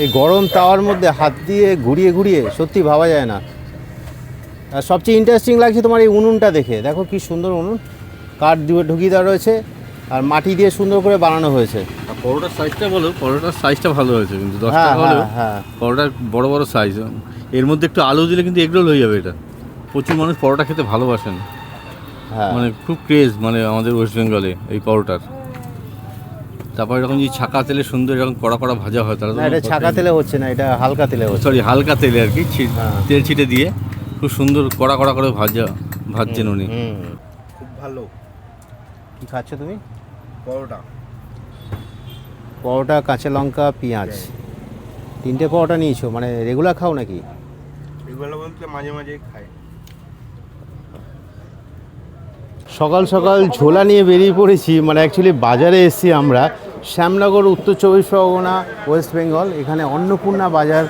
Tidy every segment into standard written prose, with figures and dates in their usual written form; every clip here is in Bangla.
এই গরম তাওয়ার মধ্যে হাত দিয়ে ঘুরিয়ে ঘুরিয়ে সত্যি ভাবা যায় না। আর সবচেয়ে ইন্টারেস্টিং লাগছে তোমার এই উনুনটা দেখে, দেখো কি সুন্দর উনুন, কাঠ দিয়ে ঢুকিয়ে দেওয়া রয়েছে আর মাটি দিয়ে সুন্দর করে বানানো হয়েছে। পরোটার সাইজটা বলো, পরোটার সাইজটা ভালো হয়েছে কিন্তু 10 হ্যাঁ টাকা হলেও হ্যাঁ পরোটার বড় বড় সাইজ। এর মধ্যে একটু আলু দিলে কিন্তু এগরোল হয়ে যাবে। এটা প্রচুর মানুষ পরোটা খেতে ভালোবাসেন, হ্যাঁ মানে খুব ক্রেজ মানে আমাদের ওয়েস্ট বেঙ্গলে এই পরোটার। তারপর এরকম যদি ছাকা তেলে সুন্দর এরকম কড়া কড়া ভাজা হয় তাহলে না, এটা ছাকা তেলে হচ্ছে না, এটা হালকা তেলে হচ্ছে। সরি হালকা তেলে আর কি, হ্যাঁ। তেল ছিটে দিয়ে খুব সুন্দর কড়া কড়া করে ভাজছেন উনি। খুব ভালো। কি খাচ্ছ তুমি? পরোটা। পরোটা, কাঁচা লঙ্কা, পেঁয়াজ, 3টে পরোটা নিয়েছো, মানে রেগুলার খাও নাকি? এগুলো বলতে মাঝে মাঝে খাই। সকাল সকাল ঝোলা নিয়ে বেরিয়ে পড়েছি, মানে অ্যাকচুয়ালি বাজারে এসেছি আমরা, শ্যামনগর, উত্তর 24 পরগনা, ওয়েস্ট বেঙ্গল। এখানে অন্নপূর্ণা বাজার,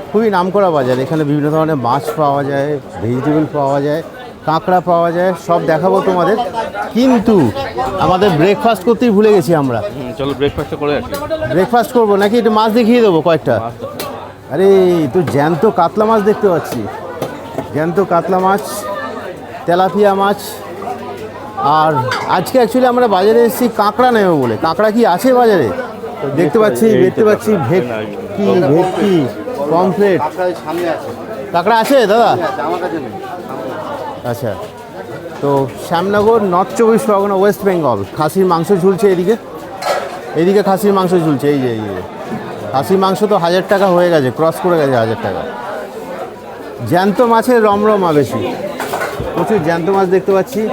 খুবই নামকরা বাজার। এখানে বিভিন্ন ধরনের মাছ পাওয়া যায়, ভেজিটেবল পাওয়া যায়, কাঁকড়া পাওয়া যায়, সব দেখাবো তোমাদের। কিন্তু আমাদের ব্রেকফাস্ট করতেই ভুলে গেছি আমরা। চলো ব্রেকফাস্ট করে আসি। ব্রেকফাস্ট করবো নাকি একটু মাছ দেখিয়ে দেবো কয়েকটা? আরে তো জ্যান্ত কাতলা মাছ দেখতে পাচ্ছি, জ্যান্ত কাতলা মাছ, তেলাপিয়া মাছ। আর আজকে অ্যাকচুয়ালি আমরা বাজারে এসেছি কাঁকড়া নেবো বলে। কাঁকড়া কি আছে বাজারে? দেখতে পাচ্ছি ভেটকি, পমফ্রেট। কাঁকড়া আছে দাদা? আচ্ছা, তো শ্যামনগর, নর্থ 24 পরগনা, ওয়েস্ট বেঙ্গল। খাসির মাংস ঝুলছে এদিকে খাসির মাংস ঝুলছে। এই যে খাসির মাংস তো 1000 টাকা হয়ে গেছে, ক্রস করে গেছে 1000 টাকা। জ্যান্ত মাছের রমরমা বেশি, প্রচুর জ্যান্ত মাছ দেখতে পাচ্ছি।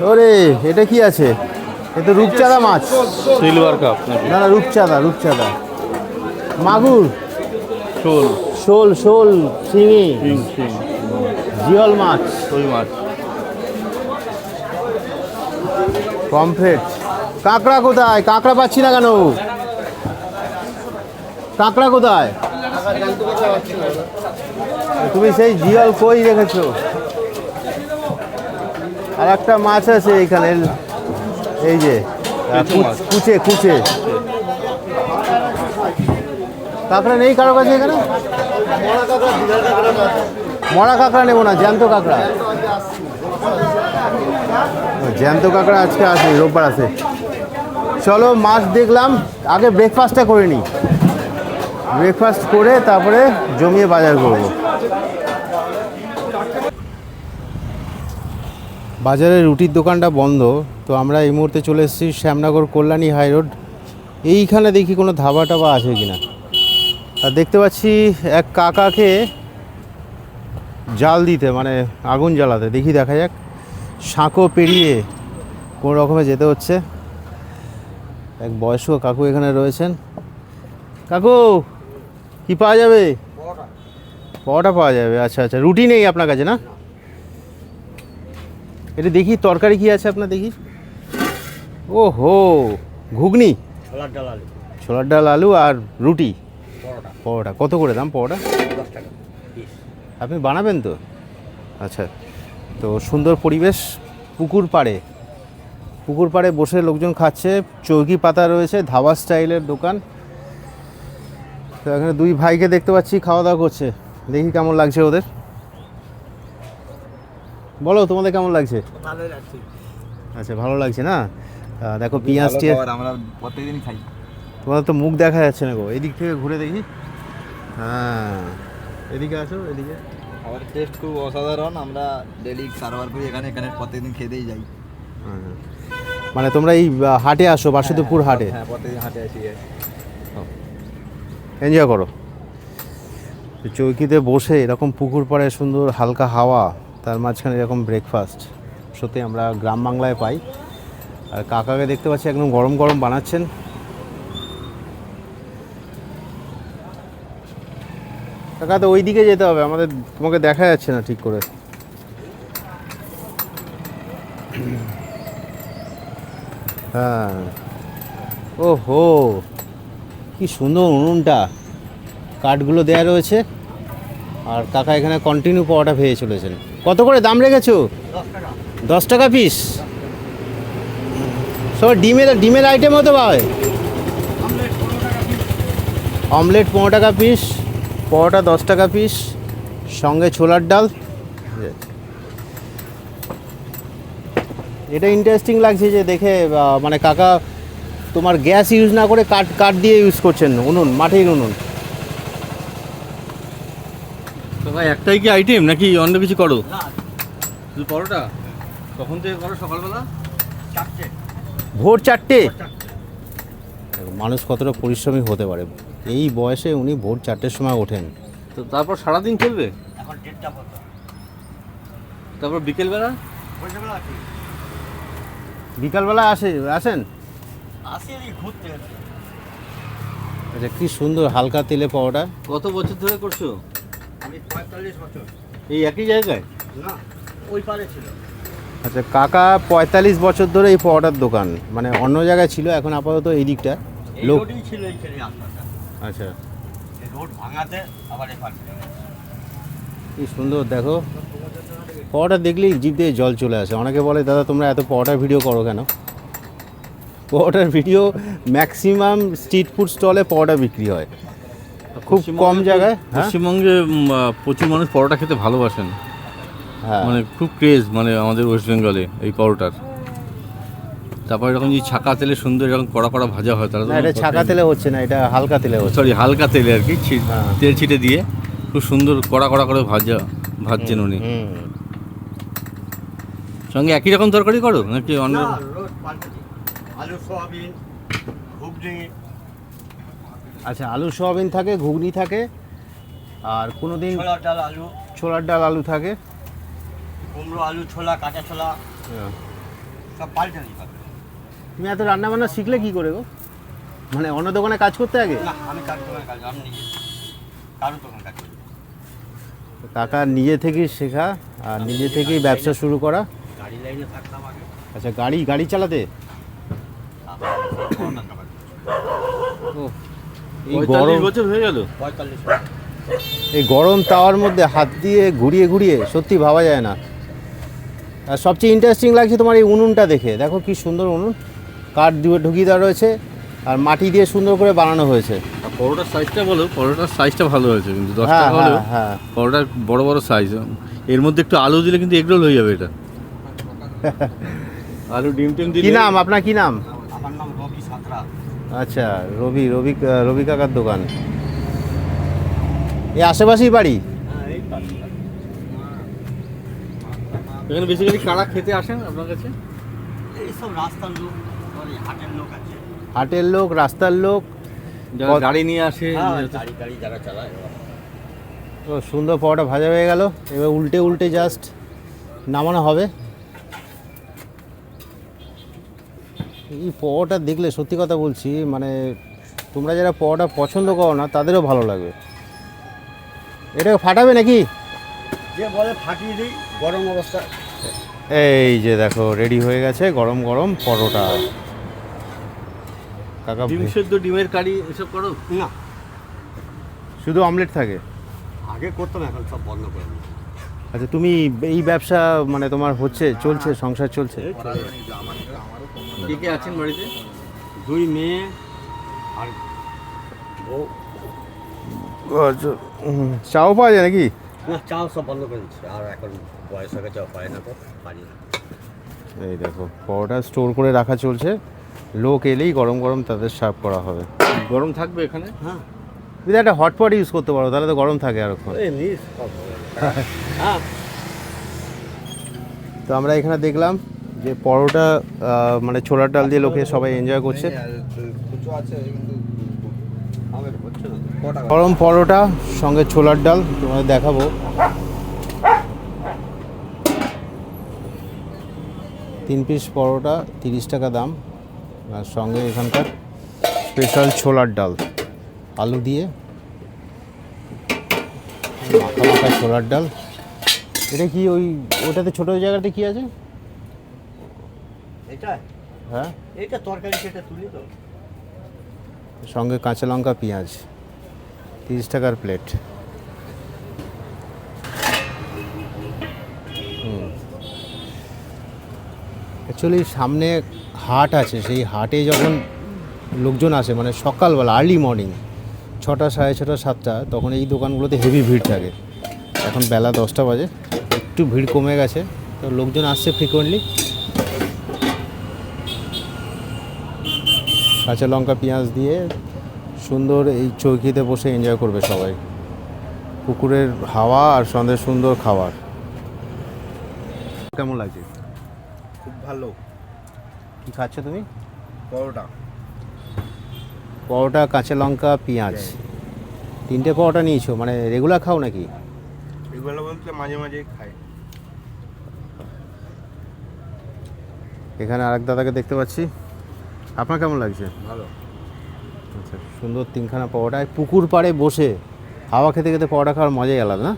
ওরে এটা কি আছে? এটা রূপচাঁদা মাছ। সিলভার কাপ না না, রূপচাঁদা। মাগুর, শোল, শিঙি, জিওল মাছ, ওই মাছ। পমফ্রেট। কাঁকড়া কোথায়? কাঁকড়া পাচ্ছি না কেন? কাঁকড়া কোথায়? তুমি সেই জিওল কই রেখেছো? আর একটা মাছ আছে এইখানে, এই যে কুচে। কাঁকড়া নেই কারো কাছে এখানে? মরা কাঁকড়া নেবো না, জ্যান্ত কাঁকড়া। জ্যান্ত কাঁকড়া আজকে আছে, রোববার আছে। চলো মাছ দেখলাম, আগে ব্রেকফাস্টটা করে নিই। ব্রেকফাস্ট করে তারপরে জমিয়ে বাজার করব। বাজারে রুটির দোকানটা বন্ধ, তো আমরা এই মুহূর্তে চলে এসেছি শ্যামনগর কল্যাণী হাই রোড। এইখানে দেখি কোনো ধাবা টাবা আছে কিনা। আর দেখতে পাচ্ছি এক কাকাকে জাল দিতে, মানে আগুন জ্বালাতে। দেখি দেখা যাক। সাঁকো পেরিয়ে কোনো রকমে যেতে হচ্ছে। এক বয়স্ক কাকু এখানে রয়েছেন। কাকু কি পাওয়া যাবে? পরোটা পাওয়া যাবে। আচ্ছা, রুটি নেই আপনার কাছে না? এটা দেখি তরকারি কি আছে আপনার, দেখি। ওহো, ঘুগনি, ছোলার ডাল, আলু আর রুটি, পরোটা। কত করে দাম পরোটা? 10 টাকা। আপনি বানাবেন তো? আচ্ছা, তো সুন্দর পরিবেশ, পুকুর পাড়ে বসে লোকজন খাচ্ছে। চৌকি পাতা রয়েছে, ধাবা স্টাইলের দোকান। তো এখানে দুই ভাইকে দেখতে পাচ্ছি খাওয়া দাওয়া করছে। দেখি কেমন লাগছে ওদের। বলো তোমাদের কেমন লাগছে? ভালোই লাগছে। আচ্ছা, ভালো লাগছে না? দেখো পেঁয়াজ টিয়াজ, আমরা প্রত্যেকদিন খাই। তোমাদের তো মুখ দেখা যাচ্ছে না গো। এদিক থেকে ঘুরে দেখি। হ্যাঁ, এদিকে আসো, এদিকে। আমার টেস্ট খুব অসাধারণ। আমরা ডেলি কারবার করি এখানে প্রত্যেকদিন খেতেই যাই। হ্যাঁ, মানে তোমরা এই হাটে আসো, বাসুদেবপুর হাটে? হ্যাঁ, প্রত্যেকদিন হাটে আসি। এনজয় করো। চৌকিতে বসে এরকম পুকুর পাড়ে সুন্দর হালকা হাওয়া, তার মাঝখানে এরকম ব্রেকফাস্ট, সত্যি আমরা গ্রাম বাংলায় পাই। আর কাকাকে দেখতে পাচ্ছি একদম গরম গরম বানাচ্ছেন। কাকা তো ওই দিকে যেতে হবে আমাদের, তোমাকে দেখা যাচ্ছে না ঠিক করে। হ্যাঁ, ওহো কি সুন্দর উনুনটা, কাঠগুলো দেয়া রয়েছে। আর কাকা এখানে কন্টিনিউ পরোটা ভেজে চলেছেন। কত করে দাম রেখেছো? 10 টাকা পিস। সব ডিমের আইটেমও তো পাবে। অমলেট 15 টাকা পিস, পরোটা 10 টাকা পিস, সঙ্গে ছোলার ডাল। এটা ইন্টারেস্টিং লাগছে যে দেখে, মানে কাকা তোমার গ্যাস ইউজ না করে কাঠ কাঠ দিয়ে ইউজ করছেন, উনুন, মাটির উনুন। তো ভাই একটাই কি আইটেম নাকি অন্য কিছু করো? শুধু পরোটা? কখন থেকে করো সকালবেলা? ভোর 4টে। মানুষ কতটা পরিশ্রমী হতে পারে, এই বয়সে উনি ভোর 4টের সময় ওঠেন। তো তারপর সারাদিন চলবে? তারপর বিকেলবেলা? বিকালবেলা আসেন? আচ্ছা, কি সুন্দর হালকা তেলে পরোটা। কত বছর ধরে করছো? আমি 45 বছর। এই একই জায়গায়? না, ওই পারে ছিল। আচ্ছা, কাকা 45 বছর ধরে এই পরোটার দোকান, মানে অন্য জায়গায় ছিল, এখন আপাতত এই দিকটা এই লোক। রোডই ছিল এইখানে আশপাশে। আচ্ছা, এই রোড ভাঙাতে আবার এই পাশে। কি সুন্দর দেখো, পরোটা দেখলেই জিভ দিয়ে জল চলে আসে। অনেকে বলে দাদা তোমরা এত পরোটার ভিডিও করো কেন? পরোটার ভিডিও ম্যাক্সিমাম স্ট্রিট ফুড স্টলে পরোটা বিক্রি হয়, খুব কম জায়গায়। হ্যাঁ পশ্চিমবঙ্গে প্রচুর মানুষ পরোটা খেতে ভালোবাসেন, হ্যাঁ, মানে খুব ক্রেজ মানে আমাদের ওয়েস্ট বেঙ্গলে এই পরোটার। তারপর এরকম যে ছাকা তেলে সুন্দর এরকম কড়া কড়া ভাজা হয়, তারা না এটা ছাকা তেলে হচ্ছে না, এটা হালকা তেলে হচ্ছে। সরি হালকা তেলে আর কি, হ্যাঁ। তেল ছিটে দিয়ে খুব সুন্দর কড়া কড়া করে ভাজছেন উনি। হুম। সঙ্গে একই রকম তরকারি করো নাকি অন্য? না, রোড পাল্টেছে। আলু সোয়াবিন, ঘুগনি। আচ্ছা, আলু সোয়াবিন থাকে, ঘুগনি থাকে, আর কোনো দিন ছোলার ডাল আলু, ছোলার ডাল আলু থাকে। কুমড়ো আলু, ছোলা, কাঁচা ছোলা হ্যাঁ। সব পাল্টে দিই পাবে। তুমি এত রান্না বান্না শিখলে কি করে গো? মানে অন্য দোকানে কাজ করতে আগে? না, আমি কাজ করে কাজ, আমি নিজে কারো দোকান কাজ করি। কাকা নিজে থেকেই শেখা আর নিজে থেকেই ব্যবসা শুরু করা। গাড়ি লাইনে থাকতাম আগে। আচ্ছা, গাড়ি চালাতে? তারপর পরোটার দোকান। ও, এই 45 গরম, বছর হয়ে গেল? 45 বছর। এই গরম তাওয়ার মধ্যে হাত দিয়ে ঘুরিয়ে ঘুরিয়ে সত্যি ভাবা যায় না। আর সবচেয়ে ইন্টারেস্টিং লাগছে তোমার এই উনুনটা দেখে, দেখো কি সুন্দর উনুন, কাঠ দিয়ে ঢুকিয়ে দেওয়া রয়েছে আর মাটি দিয়ে সুন্দর করে বানানো হয়েছে। আর পরোটার সাইজটা বলো, পরোটার সাইজটা ভালো হয়েছে কিন্তু 10 হ্যাঁ টাকা হলেও হ্যাঁ হ্যাঁ, পরোটার বড় বড় সাইজ। এর মধ্যে একটু আলু দিলে কিন্তু এগরোল হয়ে যাবে এটা। আলু ডিম টিম দিলে। কি নাম আপনার, কি নাম? আমার নাম রবি সাঁতরা। আচ্ছা, রবি কাকার দোকান এই আশেপাশেই বাড়ি? হ্যাঁ, এই পাশে। এখানে বেসিক্যালি কারা খেতে আসেন আপনার কাছে? এইসব রাস্তার লোক, সরি হাটের লোক আছে। হাটের লোক, রাস্তার লোক। যারা গাড়ি নিয়ে আসে। হ্যাঁ, গাড়ি যারা চালায় ওরা। তো সুন্দর পরোটা ভাজা হয়ে গেল, এবার উল্টে উল্টে জাস্ট নামানো হবে। এই পরোটা দেখলে সত্যি কথা বলছি, মানে তোমরা যারা পরোটা পছন্দ করো না তাদেরও ভালো লাগবে। এটাকে ফাটাবে নাকি? যে বলে ফাটিয়ে দিই গরম অবস্থা। এই যে দেখো রেডি হয়ে গেছে গরম গরম পরোটা। কাকা ডিম সেদ্ধ, ডিমের কারি এসব করো? না, শুধু অমলেট থাকে? আগে করতাম, এখন সব বন্ধ করে দিই। আচ্ছা, তুমি এই ব্যবসা মানে তোমার হচ্ছে, চলছে, সংসার চলছে? কে কে আছেন বাড়িতে? 2 মেয়ে আর বউ। আচ্ছা, চাও পাওয়া যায় নাকি? না, চাও সব বন্ধ করে দিচ্ছে, আর এখন বয়স হয়ে গেছে, পারে না, তো পারি না। এই দেখো পরোটা স্টোর করে রাখা চলছে, লোক এলেই গরম গরম তাদের সার্ভ করা হবে। গরম থাকবে এখানে? হ্যাঁ, তুমি একটা হটপট ইউজ করতে পারো, তাহলে তো গরম থাকে আরক্ষণ। এমনি সব হয়ে যাবে। হ্যাঁ, তো আমরা এখানে দেখলাম যে পরোটা মানে ছোলার ডাল দিয়ে লোকে সবাই এনজয় করছে। কিছু আছে কিন্তু আমাদের হচ্ছে না। কটা গরম পরোটা সঙ্গে ছোলার ডাল তোমাদের দেখাবো। 3 পিস পরোটা 30 টাকা দাম, আর সঙ্গে এখানকার স্পেশাল ছোলার ডাল আলু দিয়ে মাখা মাখা ছোলার ডাল। এটা কি ওই ওটাতে ছোটো জায়গাতে কি আছে? এটা হ্যাঁ, এটা তরকারি সেটা তুলি তো। সঙ্গে কাঁচা লঙ্কা পেঁয়াজ, 30 টাকার প্লেট। অ্যাকচুয়ালি সামনে হাট আছে, সেই হাটে যখন লোকজন আসে মানে সকালবেলা আর্লি মর্নিং 6টা, 6:30, 7টা তখন এই দোকানগুলোতে হেভি ভিড় থাকে। এখন বেলা 10টা বাজে, একটু ভিড় কমে গেছে, তো লোকজন আসছে ফ্রিকোয়েন্টলি। কাঁচা লঙ্কা পেঁয়াজ দিয়ে সুন্দর এই চৌকিতে বসে এনজয় করবে সবাই। পুকুরের হাওয়া আর সন্ধ্যে সুন্দর খাবার। কেমন লাগছে? খুব ভালো। কি খাচ্ছ তুমি? পরোটা। পরোটা, কাঁচা লঙ্কা, পেঁয়াজ, 3টে পরোটা নিয়েছো, মানে রেগুলার খাও নাকি? এগুলো বলতে মাঝে মাঝে খাই। এখানে আরেক দাদাকে দেখতে পাচ্ছি। আপনার কেমন লাগছে? ভালো। আচ্ছা, সুন্দর 3খানা পরোটা, পুকুর পাড়ে বসে হাওয়া খেতে খেতে পরোটা খাওয়ার মজাই আলাদা না?